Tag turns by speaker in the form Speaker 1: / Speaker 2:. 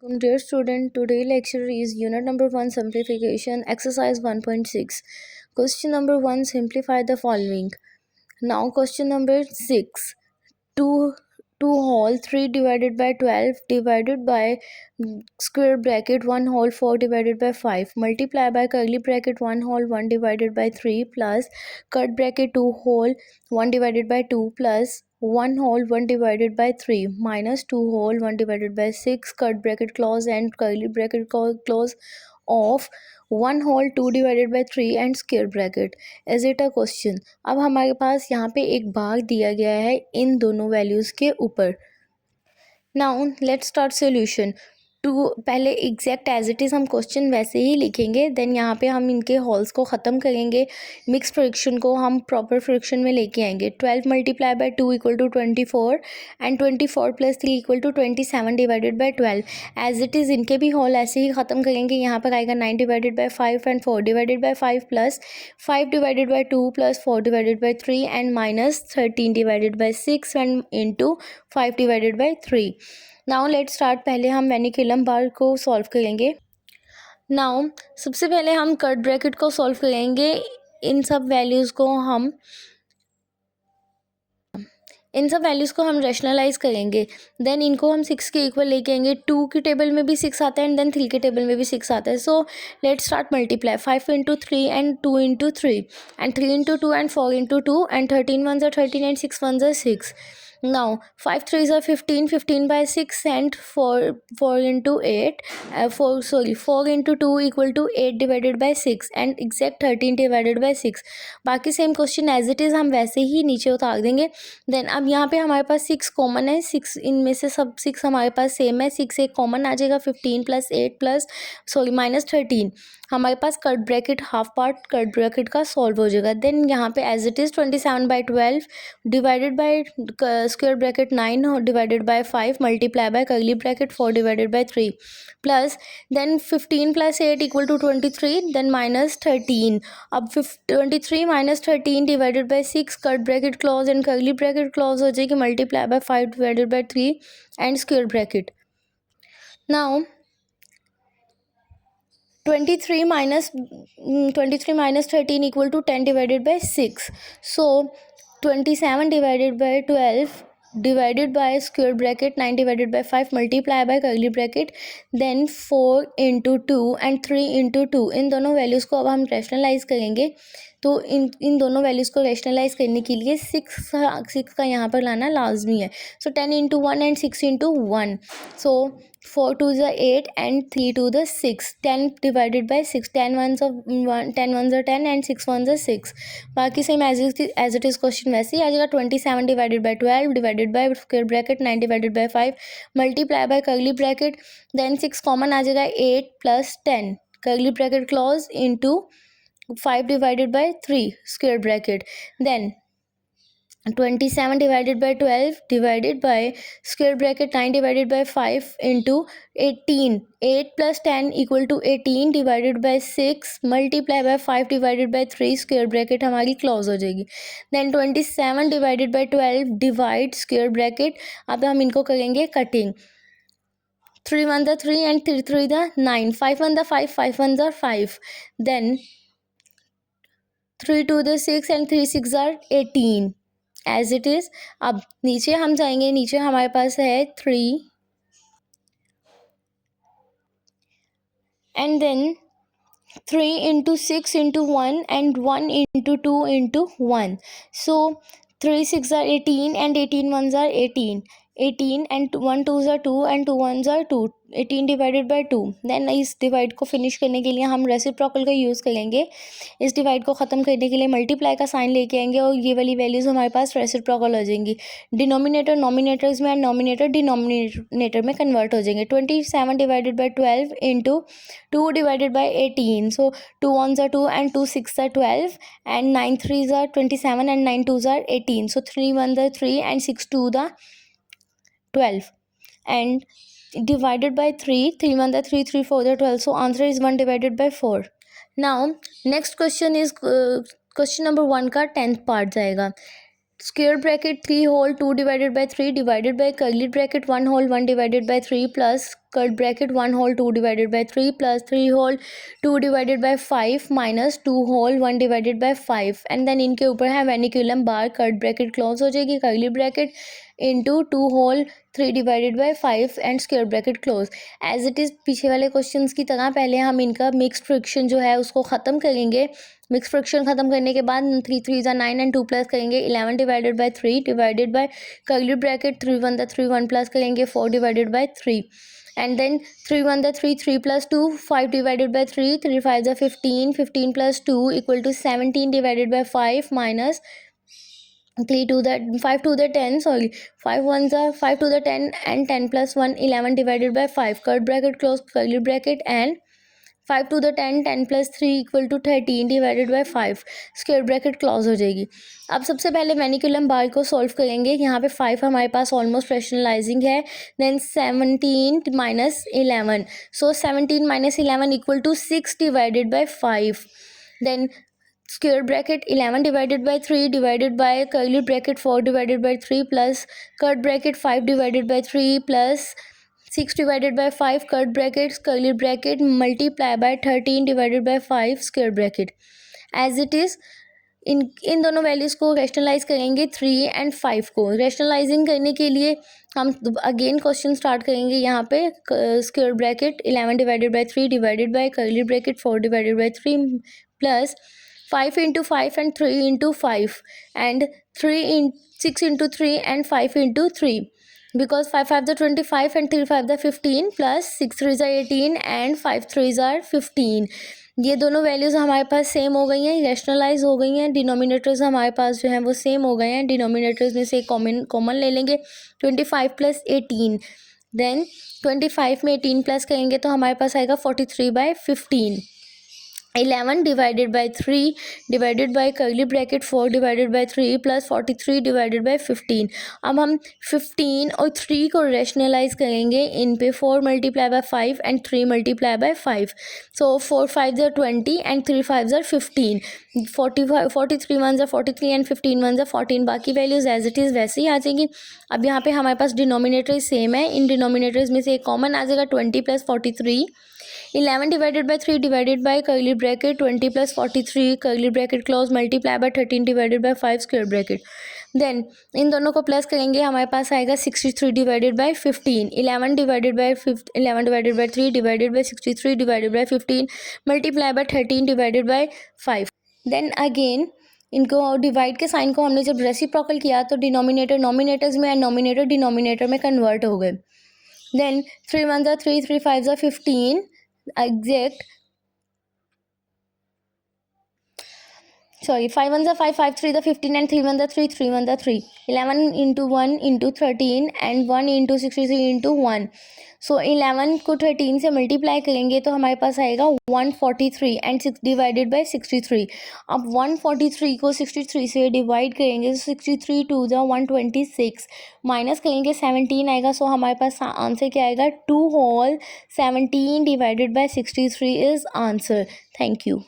Speaker 1: Welcome dear student, today lecture is unit number 1 simplification exercise 1.6. Question number 1, simplify the following. Now question number 6, 2 whole 3 divided by 12 divided by square bracket 1 whole 4 divided by 5 multiply by curly bracket 1 whole 1 divided by 3 plus cut bracket 2 whole 1 divided by 2 plus 1 whole 1 divided by 3 minus 2 whole 1 divided by 6 cut bracket close and curly bracket close of 1 whole 2 divided by 3 and square bracket. Is it a question. अब हमारे पास यहाँ पे एक भाग दिया गया है इन दोनों वैल्यूज़ के ऊपर. Now let's start solution. टू पहले एग्जैक्ट एज इट इज़ हम क्वेश्चन वैसे ही लिखेंगे, देन यहाँ पे हम इनके हॉल्स को ख़त्म करेंगे, मिक्स फ्रिक्शन को हम प्रॉपर फ्रिक्शन में लेके आएंगे. 12 multiply by 2 equal to 24 and 24 plus 3 equal to 27 divided by 12. As it is इनके भी हॉल ऐसे ही ख़त्म करेंगे. यहाँ पर आएगा 9 divided by 5 and 4 divided by 5 plus 5 divided bye 2 plus 4 divided by 3 and minus 13 divided bye 6 and into 5 divided by 3. Now let start. पहले हम वेनिकुलम बार को सॉल्व करेंगे. नाउ सबसे पहले हम कट ब्रैकेट को सॉल्व करेंगे. इन सब वैल्यूज़ को हम रैशनलाइज करेंगे. देन इनको हम 6 के इक्वल लेके आएंगे. 2 की टेबल में भी 6 आता है एंड देन 3 के टेबल में भी 6 आता है. So let start multiply. 5 into 3 and 2 into 3 and 3 into 2 and 4 into 2 and 13 1 13 and 6 1 6. Now 5 3s are 15, 15 by 6 and 4 into 8, 4 into 2 equal to 8 divided by 6 and exact 13 divided by 6. बाकी same question as it is हम वैसे ही नीचे उतार देंगे. Then अब यहाँ पे हमारे पास 6 कॉमन है. 6 इनमें से सब 6 हमारे पास सेम है. 6 एक कॉमन आ जाएगा. 15 प्लस 8 प्लस माइनस 13 हमारे पास cut bracket half part cut bracket का सॉल्व हो जाएगा. देन यहाँ पे as it is 27 by 12 divided by square bracket 9 divided by 5 multiply by curly bracket 4 divided by 3 plus then 15 plus 8 equal to 23 then minus 13. अब 23 minus 13 divided by 6 cut bracket close and curly bracket close हो जाएगी multiply by 5 divided by 3 and square bracket. Now 23 minus 13 equal to 10 divided by 6. So 27 divided by 12 divided by square bracket 9 divided by 5 multiply by curly bracket then 4 into 2 and 3 into 2. इन दोनों values को अब हम rationalise करेंगे. तो इन दोनों values को rationalise करने के लिए 6 का यहाँ पर लाना लाजमी है. सो 10 into 1 and 6 into 1. So 4 2 is 8 and 3 2 the 6. 10 divided by 6. 10 ones are 1, 10 ones are 10 and 6 ones are 6. बाकी same as it is question वैसे ही आ जाएगा. 27 divided by 12 divided by square bracket 9 divided by 5 multiply by curly bracket then 6 common आ जाएगा. 8 plus 10 curly bracket close into 5 divided by 3 square bracket then 27 divided by 12 divided by square bracket 9 divided by 5 into 18. 8 plus 10 equal to 18 divided by 6 multiply by 5 divided by 3 square bracket हमारी close हो जाएगी. then 27 divided by 12 divide square bracket. अब हम इनको करेंगे cutting. 3 1 the 3 and 3 3 the 9. 5 1 the 5 5 1 the 5. then 3 2 the 6 and 3 6 are 18 as it is. अब नीचे हम जाएंगे. नीचे हमारे पास है 3 and then 3 into 6 into 1 and 1 into 2 into 1. So 3 6 are 18 and 18 ones are 18. 18 and 1 2s are 2 and 2 ones are 2. 18 divided by 2. Then इस divide को फिनिश करने के लिए हम रेसिप्रोकल का यूज़ करेंगे. इस डिवाइड को ख़त्म करने के लिए मल्टीप्लाई का साइन लेके आएंगे और ये वाली वैल्यूज़ हमारे पास रेसिप्रोकल हो जाएंगी. डिनोमिनेटर नॉमिनेटर्स में एंड नॉमिनेटर डिनोमिनेटर में कन्वर्ट हो जाएंगे. 27 divided by 12 into 2 divided by 18. So 2 1s are 2 and 2 6 are 12 and 9 3s are 27 and 9 2s are 18. So 3 1 the 3 and 6 2 the 12 and divided by 3 3 1 the 3 3 4 the 12. So answer is 1 divided by 4. Now next question is question number 1 का 10th part जाएगा. square bracket 3 whole 2 divided by 3 divided by curly bracket 1 whole 1 divided by 3 plus curly bracket 1 whole 2 divided by 3 plus 3 whole 2 divided by 5 minus 2 whole 1 divided by 5 and then इनके ऊपर है vinculum bar curly bracket close हो जाएगी curly bracket into 2 whole 3 divided by 5 and square bracket close as it is पीछे वाले questions की तरह पहले हम इनका मिक्स्ड फ्रिक्शन जो है उसको ख़त्म करेंगे मिक्स फ्रिक्शन खत्म करने के बाद 3 3 ज़ा 9 एंड 2 प्लस करेंगे 11 divided by 3 divided by curly bracket 3 1 the 3 1 plus करेंगे 4 divided by 3 and then 3 1 the 3 3 plus 2 5 divided by 3 3 5 the 15 15 plus 2 equal to 17 divided by 5 minus 3 to the 5 to the 10 sorry 5 1 the 5 to the 10 and 10 plus 1 11 divided by 5 curly bracket close curly bracket and 5 to the 10 10 plus 3 equal to 13 divided by 5 square bracket close हो जाएगी। अब सबसे पहले वेनिकुलम बार को solve करेंगे। यहाँ पे 5 हमारे पास ऑलमोस्ट रैशनलाइजिंग है then 17 minus 11 so 17 minus 11 equal to 6 divided by 5 then square bracket 11 divided by 3 divided by curly bracket 4 divided by 3 plus curly bracket 5 divided by 3 plus 6 divided by 5 curly brackets curly bracket multiply by 13 divided by 5 square bracket as it is इन दोनों values को rationalise करेंगे 3 and 5 को rationalising करने के लिए हम again question start करेंगे यहाँ पे square bracket 11 divided by 3 divided by curly bracket 4 divided by 3 plus 5 into 5 and 3 into 5 and 6 into 3 and 5 into 3 because 5 5 the 25 and 3 5 the 15 plus 6 3 are 18 and 5 3 are 15 ये दोनों वैल्यूज़ हमारे पास सेम हो गई हैं rationalise हो गई हैं डिनोमिनेटर्स हमारे पास जो हैं वो सेम हो गए हैं डिनोमिनेटर्स में से कॉमन ले लेंगे 25 प्लस 18 देन 25 में 18 प्लस करेंगे तो हमारे पास आएगा 43/15 11 divided by 3 divided by curly bracket 4 divided by 3 plus 43 divided by 15 अब हम 15 और 3 को रैशनलाइज करेंगे इन पे 4 multiply by 5 and 3 multiply by 5 so 4 5 are 20 and 3 5 are 15 43 1 are 43 and 15 1 are 14 बाकी वैल्यूज एज इट इज़ वैसे ही आ जाएंगी। अब यहाँ पे हमारे पास डिनोमिनेटर सेम है इन डिनोमिनेटर्स में से एक कॉमन आ जाएगा 20 plus 43 11 divided by 3 divided by curly bracket 20 plus 43 curly bracket close multiply by 13 divided by 5 square bracket then इन दोनों को प्लस करेंगे हमारे पास आएगा 63 divided by 15 11 divided by 3 divided by 63 divided by 15 multiply by 13 divided by 5 then again इनको divide के sign को हमने जब रेसिप्रोकल किया तो डिनोमिनेटर नॉमिनेटर्स में एंड नॉमिनेटर डिनोमिनेटर में कन्वर्ट हो गए then 3 1 are 3 3 5 are 15 exact 5 1 are 5 5 3 the 15 and 3 1 the 3 3 1 the 3 11 into 1 into 13 and 1 into 63 into 1 सो 11 को 13 से मल्टीप्लाई करेंगे तो हमारे पास आएगा 143 एंड 6 डिवाइडेड बाय 63 अब 143 को 63 से डिवाइड करेंगे तो 63 2 ज़ा 126 माइनस करेंगे 17 आएगा सो हमारे पास आंसर क्या आएगा 2 whole 17 divided by 63 is answer. Thank you.